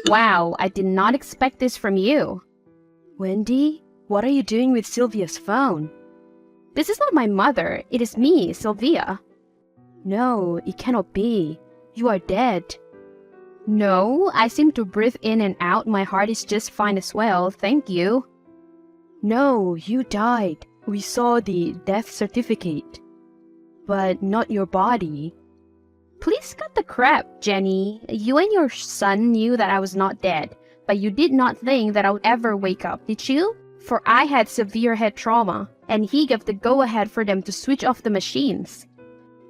Wow, I did not expect this from you. Wendy, what are you doing with Sylvia's phone? This is not my mother. It is me, Sylvia. No, it cannot be. You are dead. No, I seem to breathe in and out. My heart is just fine as well, thank you. No, you died. We saw the death certificate. But not your body. Please cut the crap, Jenny. You and your son knew that I was not dead, but you did not think that I would ever wake up, did you? For I had severe head trauma, and he gave the go-ahead for them to switch off the machines.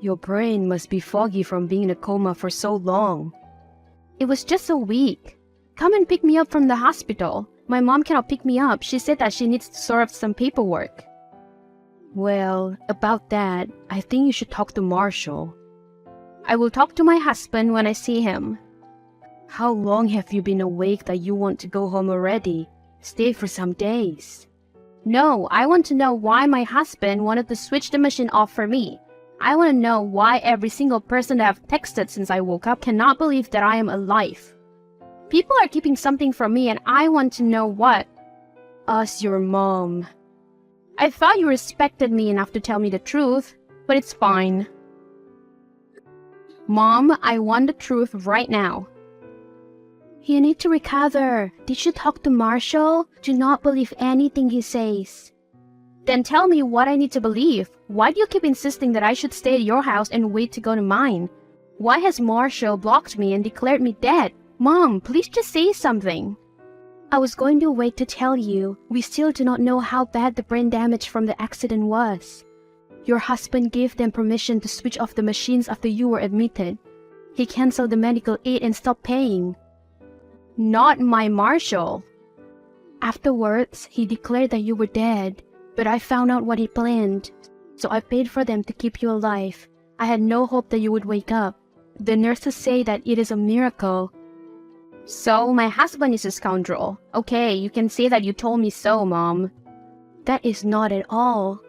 Your brain must be foggy from being in a coma for so long. It was just a week. Come and pick me up from the hospital. My mom cannot pick me up. She said that she needs to sort out some paperwork. Well, about that, I think you should talk to Marshall. I will talk to my husband when I see him. How long have you been awake that you want to go home already? Stay for some days. No, I want to know why my husband wanted to switch the machine off for me. I want to know why every single person that I've texted since I woke up cannot believe that I am alive. People are keeping something from me and I want to know what. Ask your mom. I thought you respected me enough to tell me the truth, but it's fine. Mom, I want the truth right now. You need to recover. Did you talk to Marshall? Do not believe anything he says. Then tell me what I need to believe. Why do you keep insisting that I should stay at your house and wait to go to mine? Why has Marshall blocked me and declared me dead? Mom, please just say something. I was going to wait to tell you. We still do not know how bad the brain damage from the accident was. Your husband gave them permission to switch off the machines after you were admitted. He canceled the medical aid and stopped paying. Not my Marshall. Afterwards, he declared that you were dead, but I found out what he planned, so I paid for them to keep you alive. I had no hope that you would wake up. The nurses say that it is a miracle. So, my husband is a scoundrel. Okay, you can say that you told me so, Mom. That is not at all.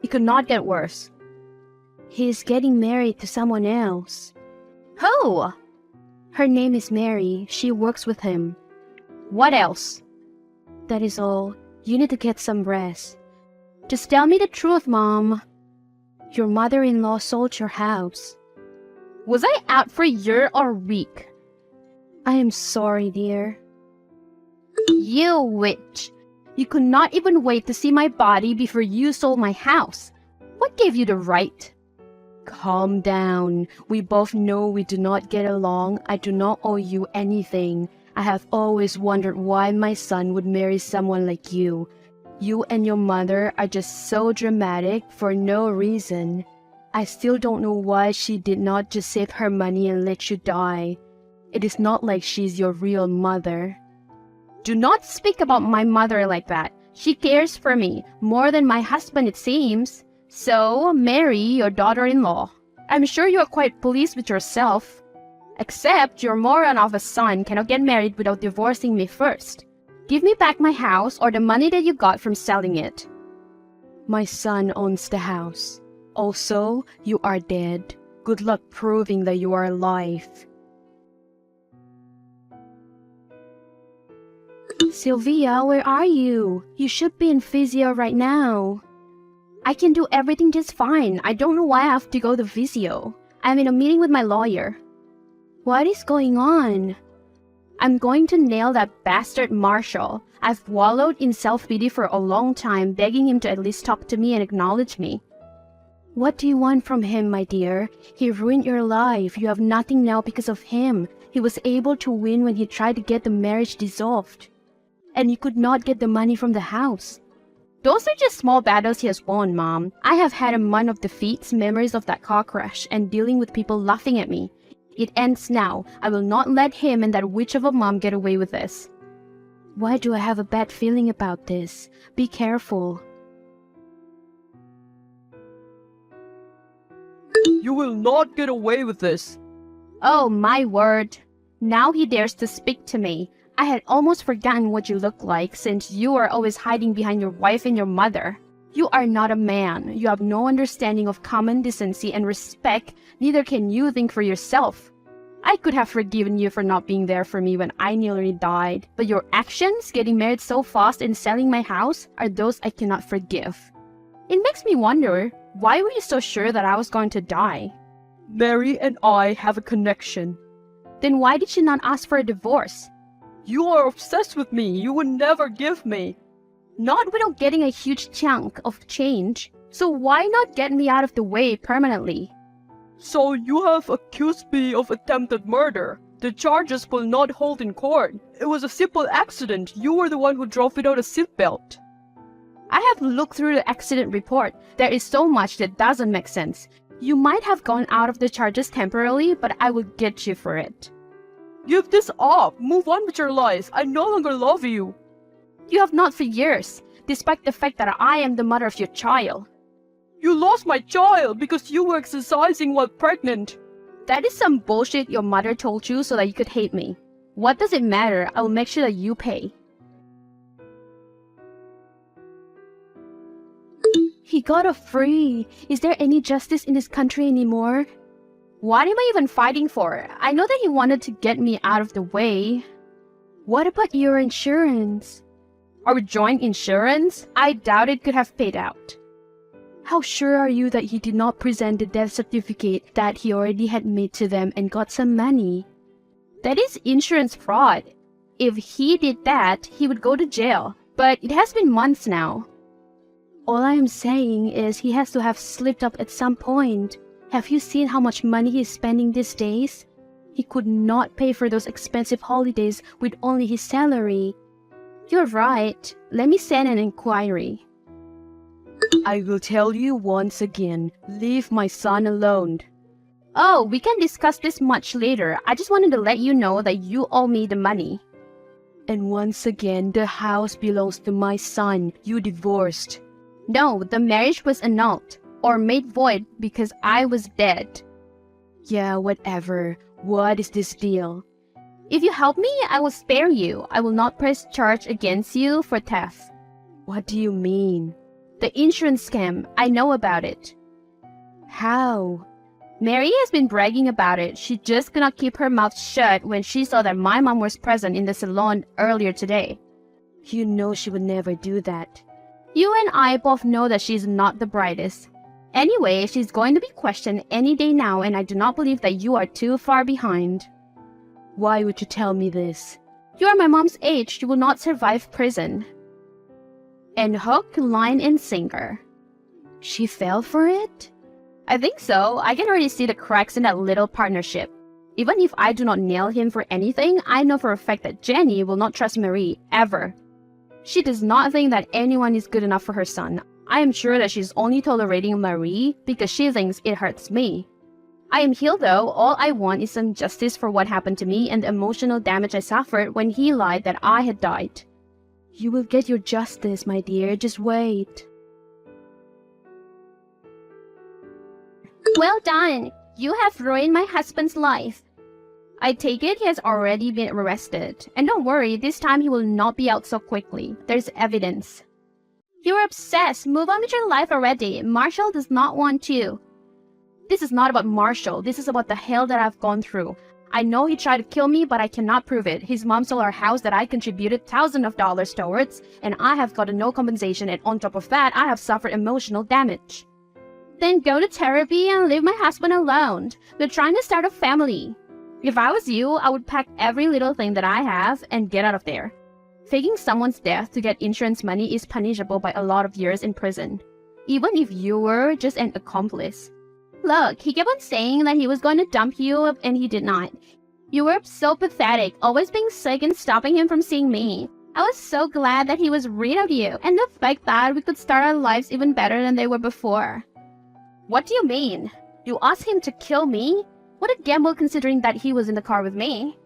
It could not get worse. He is getting married to someone else. Who? Her name is Mary. She works with him. What else? That is all. You need to get some rest. Just tell me the truth, Mom. Your mother-in-law sold your house. Was I out for a year or a week? I am sorry, dear. You witch. You could not even wait to see my body before you sold my house. What gave you the right? Calm down. We both know we do not get along. I do not owe you anything. I have always wondered why my son would marry someone like you. You and your mother are just so dramatic for no reason. I still don't know why she did not just save her money and let you die. It is not like she's your real mother. Do not speak about my mother like that. She cares for me more than my husband, it seems. So, marry your daughter-in-law. I'm sure you are quite pleased with yourself. Except your moron of a son cannot get married without divorcing me first. Give me back my house or the money that you got from selling it. My son owns the house. Also, you are dead. Good luck proving that you are alive. Sylvia, where are you? You should be in physio right now. I can do everything just fine. I don't know why I have to go to physio. I'm in a meeting with my lawyer. What is going on? I'm going to nail that bastard Marshall. I've wallowed in self-pity for a long time, begging him to at least talk to me and acknowledge me. What do you want from him, my dear? He ruined your life. You have nothing now because of him. He was able to win when he tried to get the marriage dissolved. And you could not get the money from the house. Those are just small battles he has won, Mom. I have had a month of defeats, memories of that car crash, and dealing with people laughing at me. It ends now. I will not let him and that witch of a mom get away with this. Why do I have a bad feeling about this? Be careful. You will not get away with this. Oh, my word. Now he dares to speak to me. I had almost forgotten what you look like since you are always hiding behind your wife and your mother. You are not a man. You have no understanding of common decency and respect. Neither can you think for yourself. I could have forgiven you for not being there for me when I nearly died, but your actions, getting married so fast and selling my house, are those I cannot forgive. It makes me wonder, why were you so sure that I was going to die? Mary and I have a connection. Then why did you not ask for a divorce? You are obsessed with me. You would never give me. Not without getting a huge chunk of change. So why not get me out of the way permanently? So you have accused me of attempted murder. The charges will not hold in court. It was a simple accident. You were the one who drove without a seatbelt. I have looked through the accident report. There is so much that doesn't make sense. You might have gone out of the charges temporarily, but I will get you for it. Give this up. Move on with your life. I no longer love you. You have not for years, despite the fact that I am the mother of your child. You lost my child because you were exercising while pregnant. That is some bullshit your mother told you so that you could hate me. What does it matter? I will make sure that you pay. He got off free. Is there any justice in this country anymore? What am I even fighting for? I know that he wanted to get me out of the way. What about your insurance? Our joint insurance? I doubt it could have paid out. How sure are you that he did not present the death certificate that he already had made to them and got some money? That is insurance fraud. If he did that, he would go to jail. But it has been months now. All I am saying is he has to have slipped up at some point. Have you seen how much money he is spending these days? He could not pay for those expensive holidays with only his salary. You're right. Let me send an inquiry. I will tell you once again, leave my son alone. Oh, we can discuss this much later. I just wanted to let you know that you owe me the money. And once again, the house belongs to my son. You divorced. No, the marriage was annulled or made void because I was dead. Yeah, whatever. What is this deal? If you help me, I will spare you. I will not press charge against you for theft. What do you mean? The insurance scam. I know about it. How? Mary has been bragging about it. She just could not keep her mouth shut when she saw that my mom was present in the salon earlier today. You know she would never do that. You and I both know that she's not the brightest. Anyway, she's going to be questioned any day now, and I do not believe that you are too far behind. Why would you tell me this? You are my mom's age. You will not survive prison. And hook, line, and sinker. She fell for it? I think so. I can already see the cracks in that little partnership. Even if I do not nail him for anything, I know for a fact that Jenny will not trust Marie, ever. She does not think that anyone is good enough for her son. I am sure that she's only tolerating Marie because she thinks it hurts me. I am healed though. All I want is some justice for what happened to me and the emotional damage I suffered when he lied that I had died. You will get your justice, my dear. Just wait. Well done. You have ruined my husband's life. I take it he has already been arrested. And don't worry, this time he will not be out so quickly. There's evidence. You're obsessed. Move on with your life already. Marshall does not want you. This is not about Marshall. This is about the hell that I've gone through. I know he tried to kill me, but I cannot prove it. His mom sold our house that I contributed thousands of dollars towards, and I have gotten no compensation, and on top of that, I have suffered emotional damage. Then go to therapy and leave my husband alone. We're trying to start a family. If I was you, I would pack every little thing that I have and get out of there. Faking someone's death to get insurance money is punishable by a lot of years in prison, even if you were just an accomplice. Look, he kept on saying that he was going to dump you, and he did not. You were so pathetic, always being sick and stopping him from seeing me. I was so glad that he was rid of you, and the fact that we could start our lives even better than they were before. What do you mean? You asked him to kill me? What a gamble considering that he was in the car with me.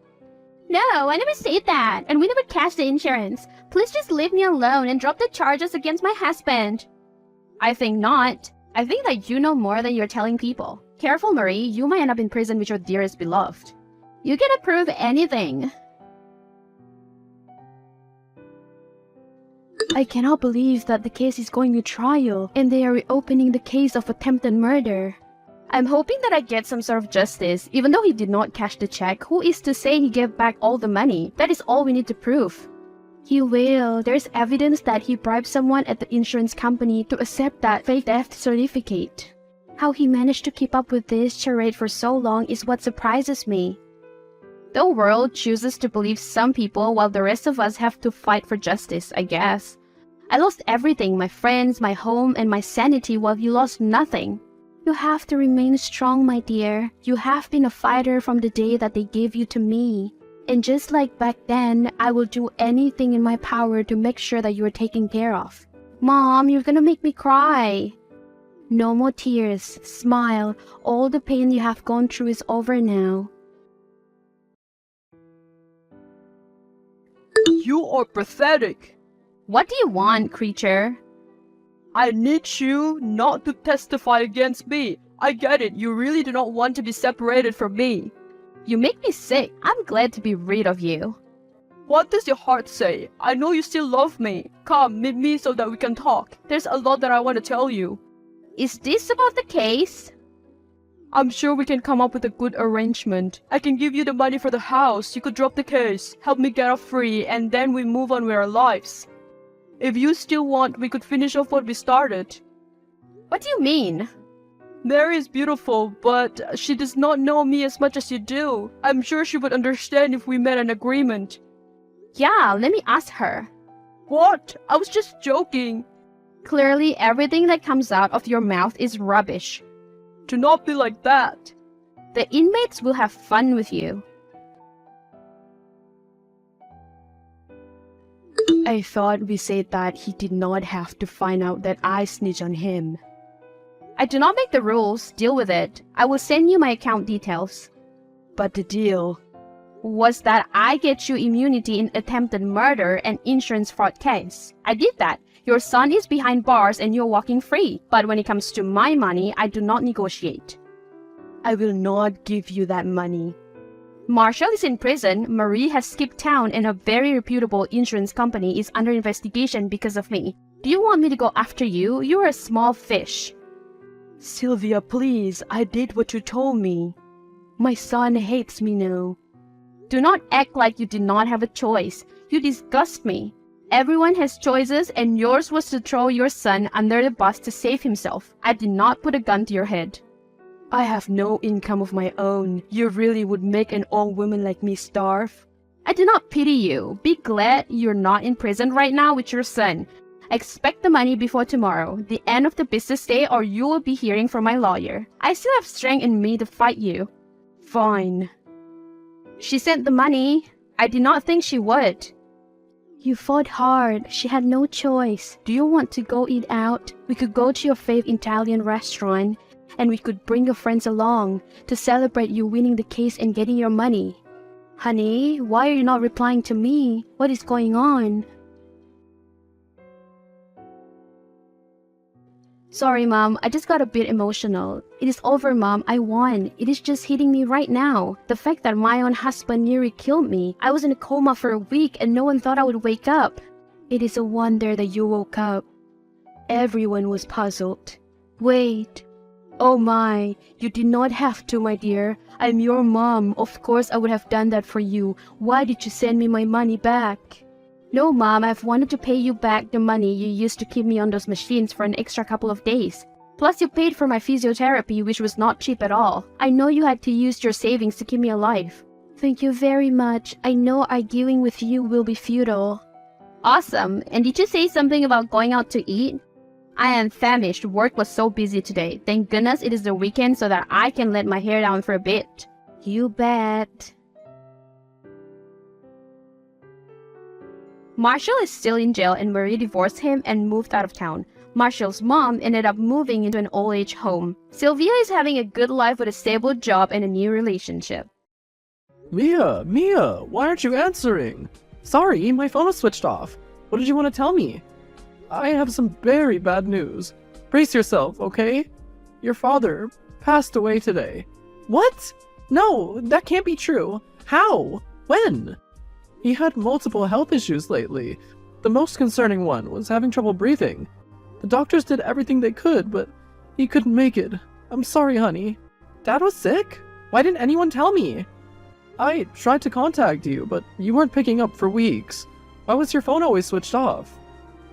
No, I never said that, and we never cashed the insurance. Please just leave me alone and drop the charges against my husband. I think not. I think that you know more than you're telling people. Careful, Marie, you might end up in prison with your dearest beloved. You can approve anything. I cannot believe that the case is going to trial, and they are reopening the case of attempted murder. I'm hoping that I get some sort of justice. Even though he did not cash the check, who is to say he gave back all the money? That is all we need to prove. He will. There's evidence that he bribed someone at the insurance company to accept that fake death certificate. How he managed to keep up with this charade for so long is what surprises me. The world chooses to believe some people while the rest of us have to fight for justice, I guess. I lost everything, my friends, my home, and my sanity, while you lost nothing. You have to remain strong, my dear. You have been a fighter from the day that they gave you to me. And just like back then, I will do anything in my power to make sure that you are taken care of. Mom, you're gonna make me cry. No more tears. Smile. All the pain you have gone through is over now. You are pathetic. What do you want, creature? I need you not to testify against me. I get it, you really do not want to be separated from me. You make me sick. I'm glad to be rid of you. What does your heart say? I know you still love me. Come, meet me so that we can talk. There's a lot that I want to tell you. Is this about the case? I'm sure we can come up with a good arrangement. I can give you the money for the house. You could drop the case, help me get off free, and then we move on with our lives. If you still want, we could finish off what we started. What do you mean? Mary is beautiful, but she does not know me as much as you do. I'm sure she would understand if we made an agreement. Yeah, let me ask her. What? I was just joking. Clearly, everything that comes out of your mouth is rubbish. Do not be like that. The inmates will have fun with you. I thought we said that he did not have to find out that I snitched on him. I do not make the rules. Deal with it. I will send you my account details. But the deal was that I get you immunity in attempted murder and insurance fraud case. I did that. Your son is behind bars and you're walking free. But when it comes to my money, I do not negotiate. I will not give you that money. Marshall is in prison, Marie has skipped town, and a very reputable insurance company is under investigation because of me. Do you want me to go after you? You're a small fish. Sylvia, please, I did what you told me. My son hates me now. Do not act like you did not have a choice. You disgust me. Everyone has choices, and yours was to throw your son under the bus to save himself. I did not put a gun to your head. I have no income of my own. You really would make an old woman like me starve? I do not pity you. Be glad you're not in prison right now with your son. Expect the money before tomorrow, the end of the business day, or you will be hearing from my lawyer. I still have strength in me to fight you. Fine. She sent the money. I did not think she would. You fought hard. She had no choice. Do you want to go eat out? We could go to your favorite Italian restaurant, and we could bring your friends along to celebrate you winning the case and getting your money. Honey, why are you not replying to me? What is going on? Sorry, Mom. I just got a bit emotional. It is over, Mom. I won. It is just hitting me right now. The fact that my own husband nearly killed me. I was in a coma for a week and no one thought I would wake up. It is a wonder that you woke up. Everyone was puzzled. Wait. Oh my, you did not have to, my dear. I'm your mom. Of course I would have done that for you. Why did you send me my money back? No, Mom, I've wanted to pay you back the money you used to keep me on those machines for an extra couple of days. Plus, you paid for my physiotherapy, which was not cheap at all. I know you had to use your savings to keep me alive. Thank you very much. I know arguing with you will be futile. Awesome. And did you say something about going out to eat? I am famished. Work was so busy today. Thank goodness it is the weekend so that I can let my hair down for a bit. You bet. Marshall is still in jail and Marie divorced him and moved out of town. Marshall's mom ended up moving into an old-age home. Sylvia is having a good life with a stable job and a new relationship. Mia, why aren't you answering? Sorry, my phone was switched off. What did you want to tell me? I have some very bad news. Brace yourself, okay? Your father passed away today. What? No, that can't be true. How? When? He had multiple health issues lately. The most concerning one was having trouble breathing. The doctors did everything they could, but he couldn't make it. I'm sorry, honey. Dad was sick? Why didn't anyone tell me? I tried to contact you, but you weren't picking up for weeks. Why was your phone always switched off?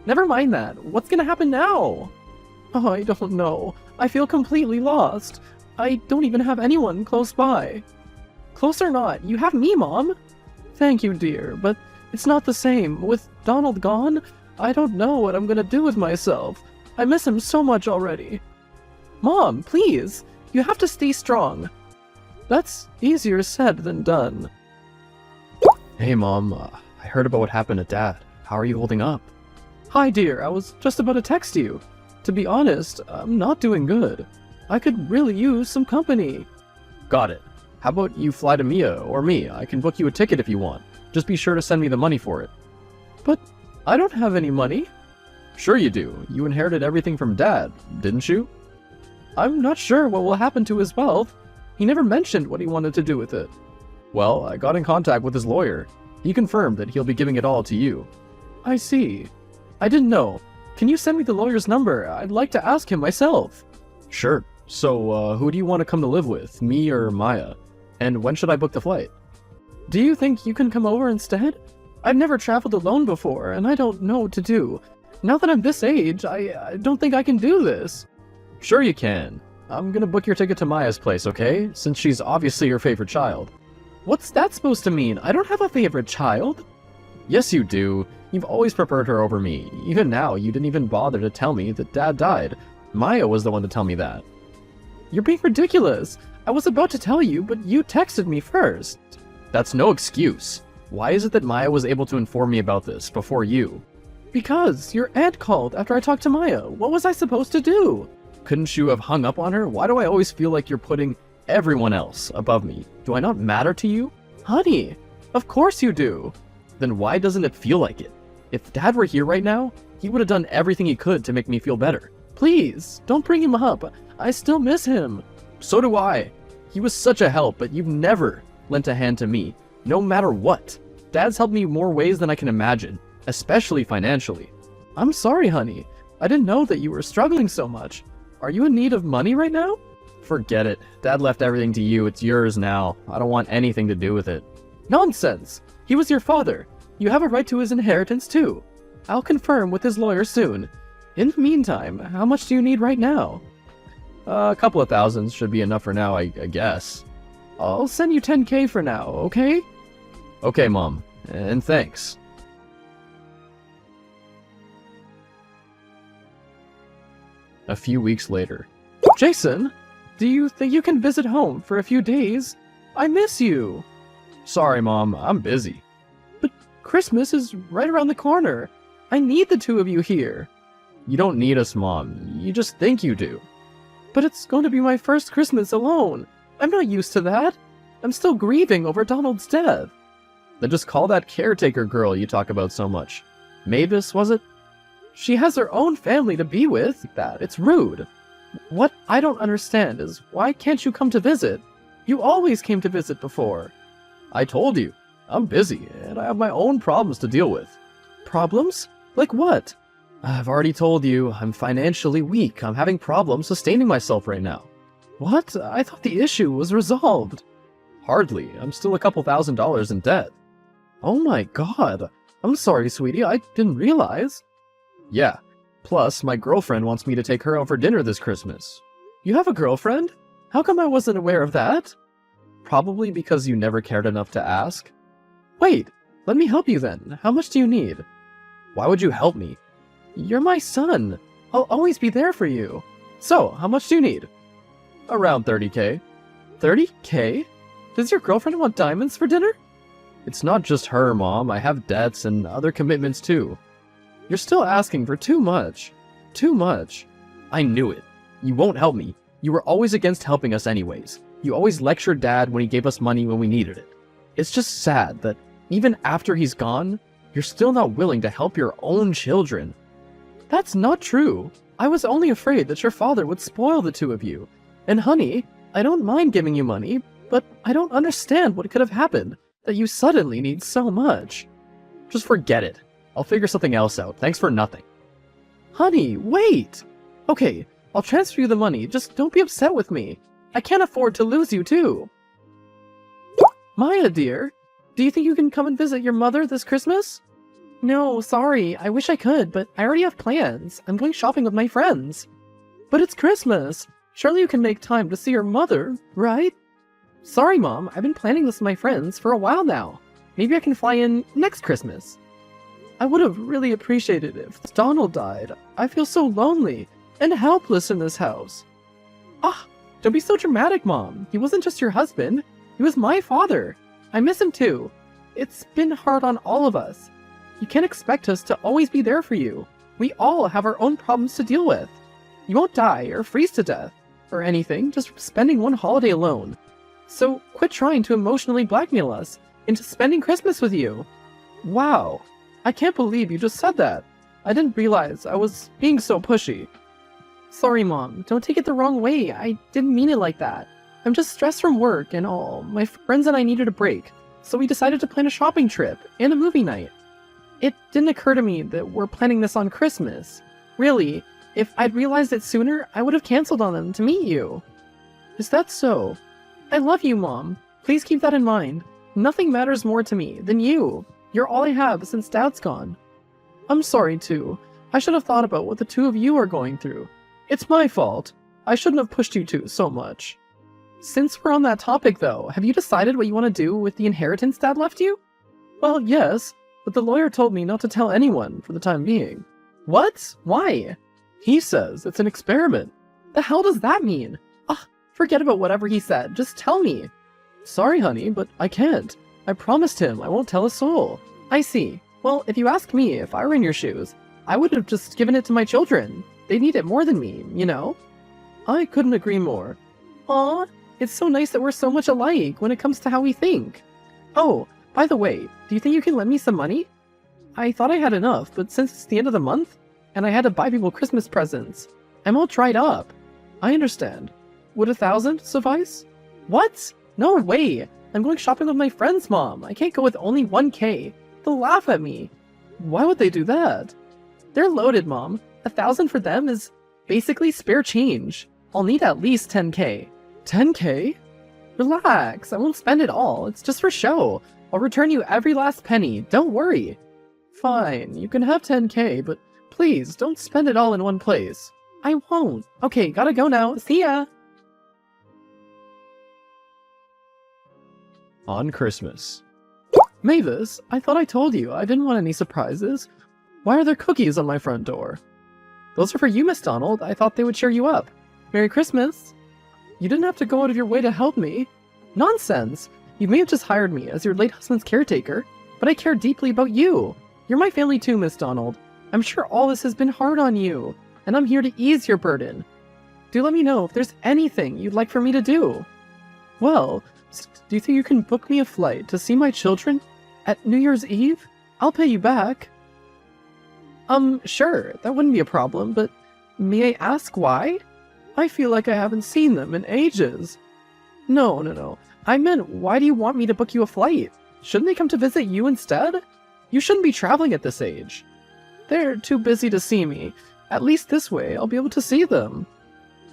Never mind that. What's gonna happen now? Oh, I don't know. I feel completely lost. I don't even have anyone close by. Close or not, you have me, Mom. Thank you, dear, but it's not the same. With Donald gone, I don't know what I'm gonna do with myself. I miss him so much already. Mom, please, you have to stay strong. That's easier said than done. Hey Mom, I heard about what happened to Dad. How are you holding up? Hi, dear, I was just about to text you. To be honest, I'm not doing good. I could really use some company. Got it. How about you fly to Mia or me? I can book you a ticket if you want. Just be sure to send me the money for it. But I don't have any money. Sure you do. You inherited everything from Dad, didn't you? I'm not sure what will happen to his wealth. He never mentioned what he wanted to do with it. Well, I got in contact with his lawyer. He confirmed that he'll be giving it all to you. I see. I didn't know. Can you send me the lawyer's number? I'd like to ask him myself. Sure. So, who do you want to come to live with, me or Maya? And when should I book the flight? Do you think you can come over instead? I've never traveled alone before, and I don't know what to do. Now that I'm this age, I don't think I can do this. Sure you can. I'm gonna book your ticket to Maya's place, okay? Since she's obviously your favorite child. What's that supposed to mean? I don't have a favorite child. Yes, you do. You've always preferred her over me. Even now, you didn't even bother to tell me that Dad died. Maya was the one to tell me that. You're being ridiculous. I was about to tell you, but you texted me first. That's no excuse. Why is it that Maya was able to inform me about this before you? Because your aunt called after I talked to Maya. What was I supposed to do? Couldn't you have hung up on her? Why do I always feel like you're putting everyone else above me? Do I not matter to you? Honey, of course you do. Then why doesn't it feel like it? If Dad were here right now, he would have done everything he could to make me feel better. Please, don't bring him up. I still miss him. So do I. He was such a help, but you've never lent a hand to me, no matter what. Dad's helped me more ways than I can imagine, especially financially. I'm sorry, honey. I didn't know that you were struggling so much. Are you in need of money right now? Forget it. Dad left everything to you. It's yours now. I don't want anything to do with it. Nonsense. He was your father. You have a right to his inheritance too. I'll confirm with his lawyer soon. In the meantime, how much do you need right now? A couple of thousands should be enough for now, I guess. I'll send you 10K for now, okay? Okay, Mom. And thanks. A few weeks later. Jason, do you think you can visit home for a few days? I miss you. Sorry, Mom. I'm busy. But Christmas is right around the corner. I need the two of you here. You don't need us, Mom. You just think you do. But it's going to be my first Christmas alone. I'm not used to that. I'm still grieving over Donald's death. Then just call that caretaker girl you talk about so much. Mavis, was it? She has her own family to be with. It's rude. What I don't understand is, why can't you come to visit? You always came to visit before. I told you. I'm busy, and I have my own problems to deal with. Problems? Like what? I've already told you, I'm financially weak. I'm having problems sustaining myself right now. What? I thought the issue was resolved. Hardly. I'm still a couple $1,000s in debt. Oh my god. I'm sorry, sweetie. I didn't realize. Yeah. Plus, my girlfriend wants me to take her out for dinner this Christmas. You have a girlfriend? How come I wasn't aware of that? Probably because you never cared enough to ask. Wait, let me help you then. How much do you need? Why would you help me? You're my son. I'll always be there for you. So, how much do you need? Around 30K. 30K? Does your girlfriend want diamonds for dinner? It's not just her, Mom. I have debts and other commitments too. You're still asking for too much. Too much. I knew it. You won't help me. You were always against helping us anyways. You always lectured Dad when he gave us money when we needed it. It's just sad that even after he's gone, you're still not willing to help your own children. That's not true. I was only afraid that your father would spoil the two of you. And honey, I don't mind giving you money, but I don't understand what could have happened that you suddenly need so much. Just forget it. I'll figure something else out. Thanks for nothing. Honey, wait! Okay, I'll transfer you the money, just don't be upset with me. I can't afford to lose you too. Maya, dear, do you think you can come and visit your mother this Christmas? No, sorry, I wish I could, but I already have plans. I'm going shopping with my friends. But it's Christmas. Surely you can make time to see your mother, right? Sorry, Mom, I've been planning this with my friends for a while now. Maybe I can fly in next Christmas. I would have really appreciated it if Donald died. I feel so lonely and helpless in this house. Ah, don't be so dramatic, Mom. He wasn't just your husband. He was my father. I miss him too. It's been hard on all of us. You can't expect us to always be there for you. We all have our own problems to deal with. You won't die or freeze to death or anything just from spending one holiday alone. So quit trying to emotionally blackmail us into spending Christmas with you. Wow, I can't believe you just said that. I didn't realize I was being so pushy. Sorry, Mom, don't take it the wrong way. I didn't mean it like that. I'm just stressed from work and all. My friends and I needed a break, so we decided to plan a shopping trip and a movie night. It didn't occur to me that we're planning this on Christmas. Really, if I'd realized it sooner, I would have canceled on them to meet you. Is that so? I love you, Mom. Please keep that in mind. Nothing matters more to me than you. You're all I have since Dad's gone. I'm sorry, too. I should have thought about what the two of you are going through. It's my fault. I shouldn't have pushed you two so much. Since we're on that topic, though, have you decided what you want to do with the inheritance Dad left you? Well, yes, but the lawyer told me not to tell anyone for the time being. What? Why? He says it's an experiment. The hell does that mean? Forget about whatever he said. Just tell me. Sorry, honey, but I can't. I promised him I won't tell a soul. I see. Well, if you ask me if I were in your shoes, I would have just given it to my children. They need it more than me, you know? I couldn't agree more. Aw, it's so nice that we're so much alike when it comes to how we think. Oh, by the way, do you think you can lend me some money? I thought I had enough, but since it's the end of the month, and I had to buy people Christmas presents, I'm all dried up. I understand. Would 1,000 suffice? What? No way! I'm going shopping with my friends, Mom. I can't go with only 1K. They'll laugh at me. Why would they do that? They're loaded, Mom. 1,000 for them is basically spare change. I'll need at least 10K. 10K? Relax, I won't spend it all. It's just for show. I'll return you every last penny. Don't worry. Fine, you can have 10K, but please don't spend it all in one place. I won't. Okay, gotta go now. See ya! On Christmas. Mavis, I thought I told you I didn't want any surprises. Why are there cookies on my front door? Those are for you, Miss Donald. I thought they would cheer you up. Merry Christmas! You didn't have to go out of your way to help me. Nonsense! You may have just hired me as your late husband's caretaker, but I care deeply about you. You're my family too, Miss Donald. I'm sure all this has been hard on you, and I'm here to ease your burden. Do let me know if there's anything you'd like for me to do. Well, do you think you can book me a flight to see my children at New Year's Eve? I'll pay you back. Sure, that wouldn't be a problem, but may I ask why? I feel like I haven't seen them in ages. No. I meant, why do you want me to book you a flight? Shouldn't they come to visit you instead? You shouldn't be traveling at this age. They're too busy to see me. At least this way, I'll be able to see them.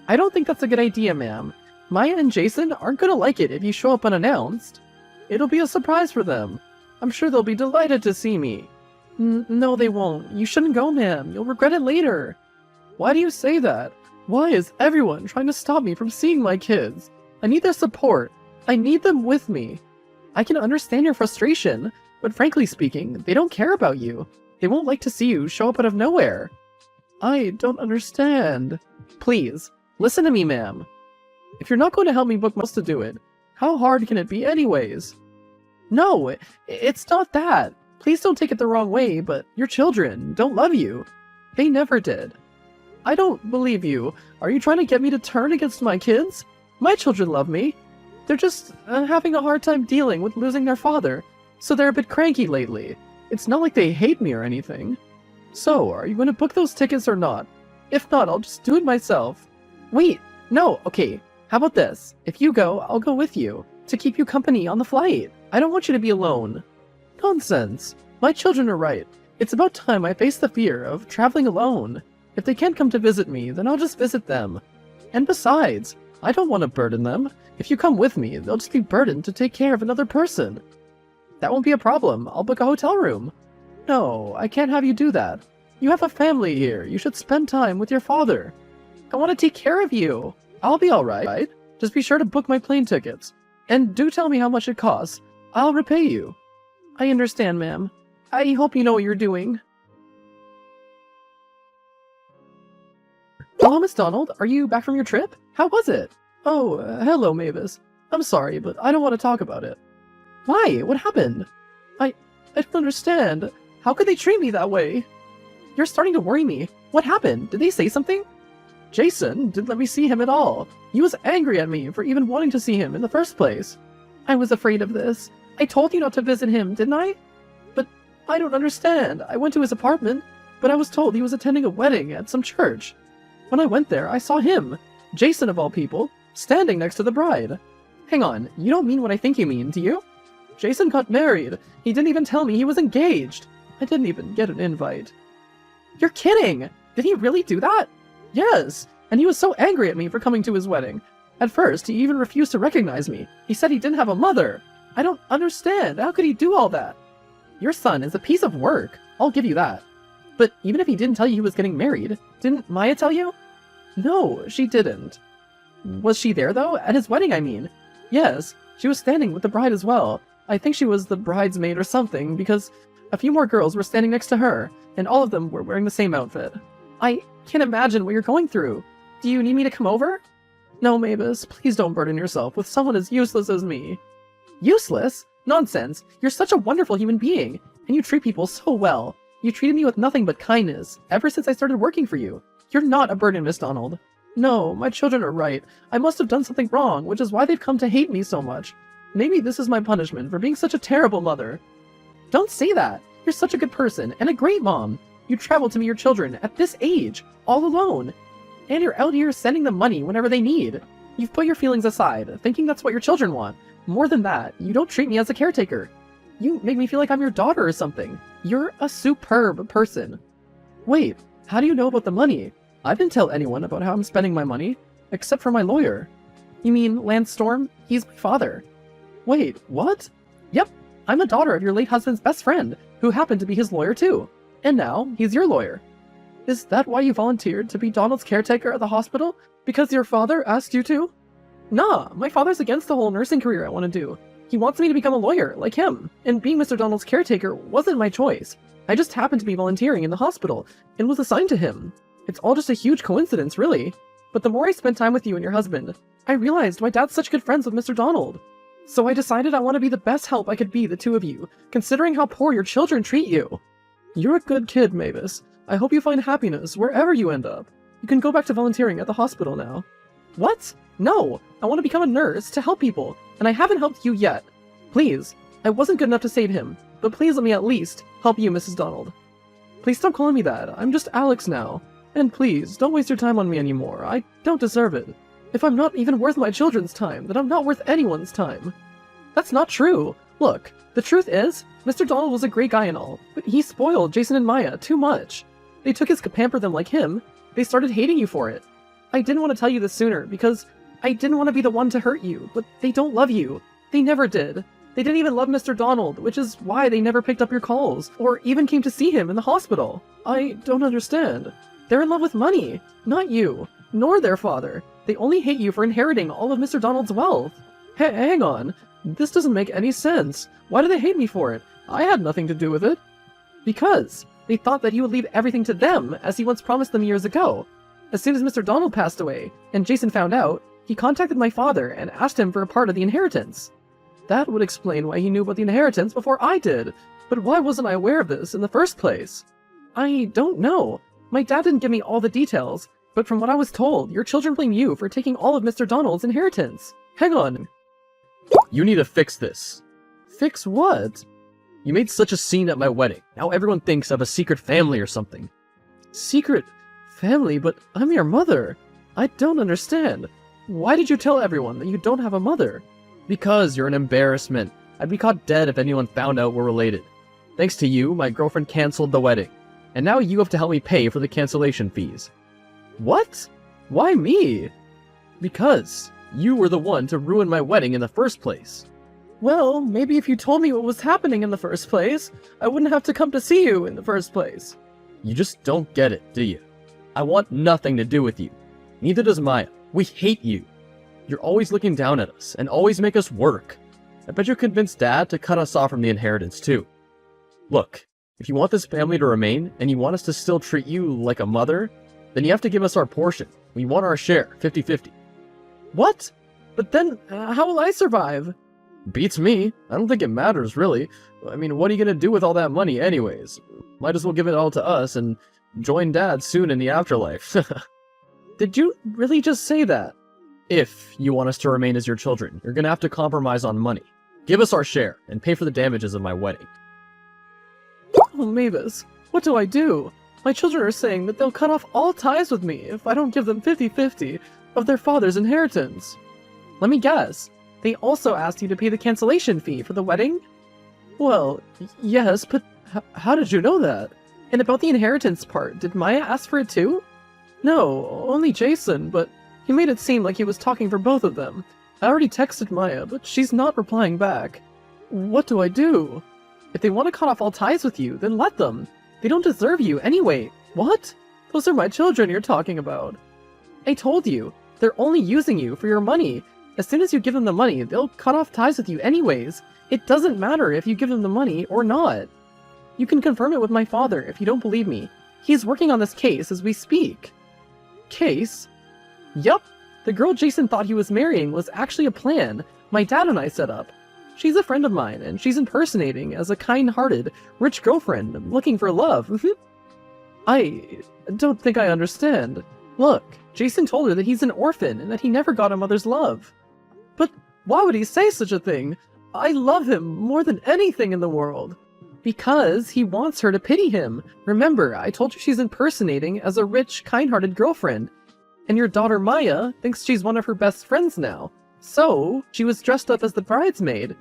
I don't think that's a good idea, ma'am. Maya and Jason aren't gonna like it if you show up unannounced. It'll be a surprise for them. I'm sure they'll be delighted to see me. No, they won't. You shouldn't go, ma'am. You'll regret it later. Why do you say that? Why is everyone trying to stop me from seeing my kids? I need their support. I need them with me. I can understand your frustration, but frankly speaking, they don't care about you. They won't like to see you show up out of nowhere. I don't understand. Please, listen to me, ma'am. If you're not going to help me book most to do it, how hard can it be anyways? No, it's not that. Please don't take it the wrong way, but your children don't love you. They never did. I don't believe you. Are you trying to get me to turn against my kids? My children love me. They're just having a hard time dealing with losing their father, so they're a bit cranky lately. It's not like they hate me or anything. So, are you going to book those tickets or not? If not, I'll just do it myself. Wait, no, okay. How about this? If you go, I'll go with you, to keep you company on the flight. I don't want you to be alone. Nonsense. My children are right. It's about time I face the fear of traveling alone. If they can't come to visit me, then I'll just visit them. And besides, I don't want to burden them. If you come with me, they'll just be burdened to take care of another person. That won't be a problem. I'll book a hotel room. No, I can't have you do that. You have a family here. You should spend time with your father. I want to take care of you. I'll be alright. Just be sure to book my plane tickets. And do tell me how much it costs. I'll repay you. I understand, ma'am. I hope you know what you're doing. Hello, Miss Donald. Are you back from your trip? How was it? Oh, hello, Mavis. I'm sorry, but I don't want to talk about it. Why? What happened? I don't understand. How could they treat me that way? You're starting to worry me. What happened? Did they say something? Jason didn't let me see him at all. He was angry at me for even wanting to see him in the first place. I was afraid of this. I told you not to visit him, didn't I? But I don't understand. I went to his apartment, but I was told he was attending a wedding at some church. When I went there, I saw him, Jason of all people, standing next to the bride. Hang on, you don't mean what I think you mean, do you? Jason got married. He didn't even tell me he was engaged. I didn't even get an invite. You're kidding! Did he really do that? Yes, and he was so angry at me for coming to his wedding. At first, he even refused to recognize me. He said he didn't have a mother. I don't understand. How could he do all that? Your son is a piece of work. I'll give you that. But even if he didn't tell you he was getting married, didn't Maya tell you? No, she didn't. Was she there, though? At his wedding, I mean. Yes, she was standing with the bride as well. I think she was the bridesmaid or something, because a few more girls were standing next to her, and all of them were wearing the same outfit. I can't imagine what you're going through. Do you need me to come over? No, Mavis, please don't burden yourself with someone as useless as me. Useless? Nonsense. You're such a wonderful human being, and you treat people so well. You treated me with nothing but kindness, ever since I started working for you. You're not a burden, Miss Donald. No, my children are right. I must have done something wrong, which is why they've come to hate me so much. Maybe this is my punishment for being such a terrible mother. Don't say that. You're such a good person, and a great mom. You traveled to meet your children at this age, all alone. And you're out here sending them money whenever they need. You've put your feelings aside, thinking that's what your children want. More than that, you don't treat me as a caretaker. You make me feel like I'm your daughter or something. You're a superb person. Wait, how do you know about the money? I didn't tell anyone about how I'm spending my money, except for my lawyer. You mean Lance Storm? He's my father. Wait, what? Yep, I'm a daughter of your late husband's best friend, who happened to be his lawyer too. And now, he's your lawyer. Is that why you volunteered to be Donald's caretaker at the hospital? Because your father asked you to? Nah, my father's against the whole nursing career I want to do. He wants me to become a lawyer, like him, and being Mr. Donald's caretaker wasn't my choice. I just happened to be volunteering in the hospital, and was assigned to him. It's all just a huge coincidence, really. But the more I spent time with you and your husband, I realized my dad's such good friends with Mr. Donald. So I decided I want to be the best help I could be the two of you, considering how poor your children treat you. You're a good kid, Mavis. I hope you find happiness wherever you end up. You can go back to volunteering at the hospital now. What? No! I want to become a nurse to help people, and I haven't helped you yet. Please, I wasn't good enough to save him, but please let me at least help you, Mrs. Donald. Please stop calling me that. I'm just Alex now. And please, don't waste your time on me anymore. I don't deserve it. If I'm not even worth my children's time, then I'm not worth anyone's time. That's not true. Look, the truth is, Mr. Donald was a great guy and all, but he spoiled Jason and Maya too much. They took his to pamper them like him. They started hating you for it. I didn't want to tell you this sooner, because I didn't want to be the one to hurt you, but they don't love you. They never did. They didn't even love Mr. Donald, which is why they never picked up your calls, or even came to see him in the hospital. I don't understand. They're in love with money, not you, nor their father. They only hate you for inheriting all of Mr. Donald's wealth. Hang on. This doesn't make any sense. Why do they hate me for it? I had nothing to do with it. Because they thought that he would leave everything to them, as he once promised them years ago. As soon as Mr. Donald passed away, and Jason found out, he contacted my father and asked him for a part of the inheritance. That would explain why he knew about the inheritance before I did. But why wasn't I aware of this in the first place? I don't know. My dad didn't give me all the details, but from what I was told, your children blame you for taking all of Mr. Donald's inheritance. Hang on. You need to fix this. Fix what? You made such a scene at my wedding. Now everyone thinks I have a secret family or something. Secret family? But I'm your mother. I don't understand. Why did you tell everyone that you don't have a mother? Because you're an embarrassment. I'd be caught dead if anyone found out we're related. Thanks to you, my girlfriend canceled the wedding. And now you have to help me pay for the cancellation fees. What? Why me? Because you were the one to ruin my wedding in the first place. Well, maybe if you told me what was happening in the first place, I wouldn't have to come to see you in the first place. You just don't get it, do you? I want nothing to do with you. Neither does Maya. We hate you. You're always looking down at us and always make us work. I bet you convinced Dad to cut us off from the inheritance too. Look, if you want this family to remain and you want us to still treat you like a mother, then you have to give us our portion. We want our share, 50-50. What? But then, how will I survive? Beats me. I don't think it matters, really. I mean, what are you gonna do with all that money anyways? Might as well give it all to us and join Dad soon in the afterlife. Did you really just say that? If you want us to remain as your children, you're gonna have to compromise on money. Give us our share and pay for the damages of my wedding. Oh, Mavis, what do I do? My children are saying that they'll cut off all ties with me if I don't give them 50-50 of their father's inheritance. Let me guess. They also asked you to pay the cancellation fee for the wedding? Well, yes, but how did you know that? And about the inheritance part, did Maya ask for it too? No, only Jason, but he made it seem like he was talking for both of them. I already texted Maya, but she's not replying back. What do I do? If they want to cut off all ties with you, then let them. They don't deserve you anyway. What? Those are my children you're talking about. I told you, they're only using you for your money. As soon as you give them the money, they'll cut off ties with you anyways. It doesn't matter if you give them the money or not. You can confirm it with my father if you don't believe me. He's working on this case as we speak. Case? Yup. The girl Jason thought he was marrying was actually a plan my dad and I set up. She's a friend of mine, and she's impersonating as a kind-hearted, rich girlfriend looking for love. I don't think I understand. Look, Jason told her that he's an orphan and that he never got a mother's love. But why would he say such a thing? I love him more than anything in the world. Because he wants her to pity him. Remember, I told you she's impersonating as a rich, kind-hearted girlfriend. And your daughter Maya thinks she's one of her best friends now. So, she was dressed up as the bridesmaid.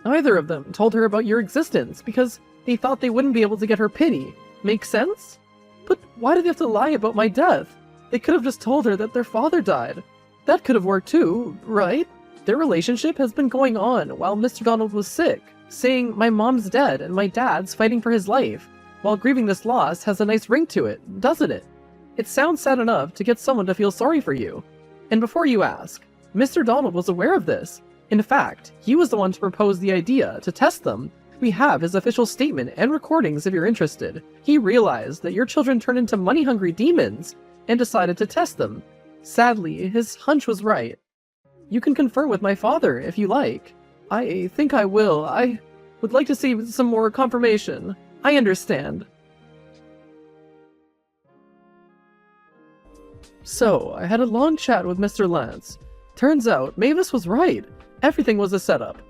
Neither of them told her about your existence because they thought they wouldn't be able to get her pity. Make sense? But why did they have to lie about my death? They could have just told her that their father died. That could have worked too, right? Their relationship has been going on while Mr. Donald was sick, saying my mom's dead and my dad's fighting for his life. While grieving this loss has a nice ring to it, doesn't it? It sounds sad enough to get someone to feel sorry for you. And before you ask, Mr. Donald was aware of this. In fact, he was the one to propose the idea to test them. We have his official statement and recordings if you're interested. He realized that your children turned into money-hungry demons and decided to test them. Sadly, his hunch was right. You can confer with my father if you like. I think I will. I would like to see some more confirmation. I understand. So, I had a long chat with Mr. Lance. Turns out, Mavis was right. Everything was a setup.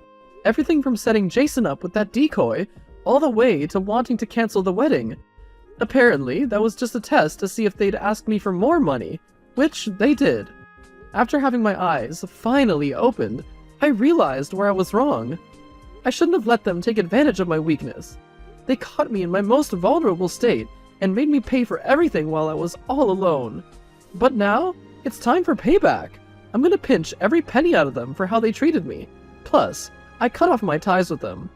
Everything from setting Jason up with that decoy, all the way to wanting to cancel the wedding. Apparently, that was just a test to see if they'd ask me for more money, which they did. After having my eyes finally opened, I realized where I was wrong. I shouldn't have let them take advantage of my weakness. They caught me in my most vulnerable state and made me pay for everything while I was all alone. But now, it's time for payback. I'm gonna pinch every penny out of them for how they treated me. Plus, I cut off my ties with them.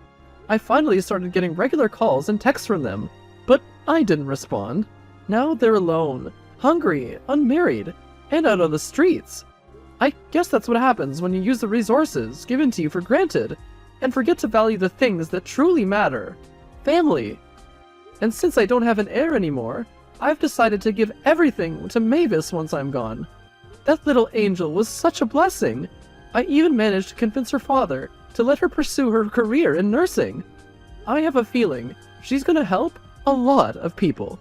I finally started getting regular calls and texts from them, but I didn't respond. Now they're alone, hungry, unmarried, and out on the streets. I guess that's what happens when you use the resources given to you for granted, and forget to value the things that truly matter. Family. And since I don't have an heir anymore, I've decided to give everything to Mavis once I'm gone. That little angel was such a blessing. I even managed to convince her father to let her pursue her career in nursing. I have a feeling she's gonna help a lot of people.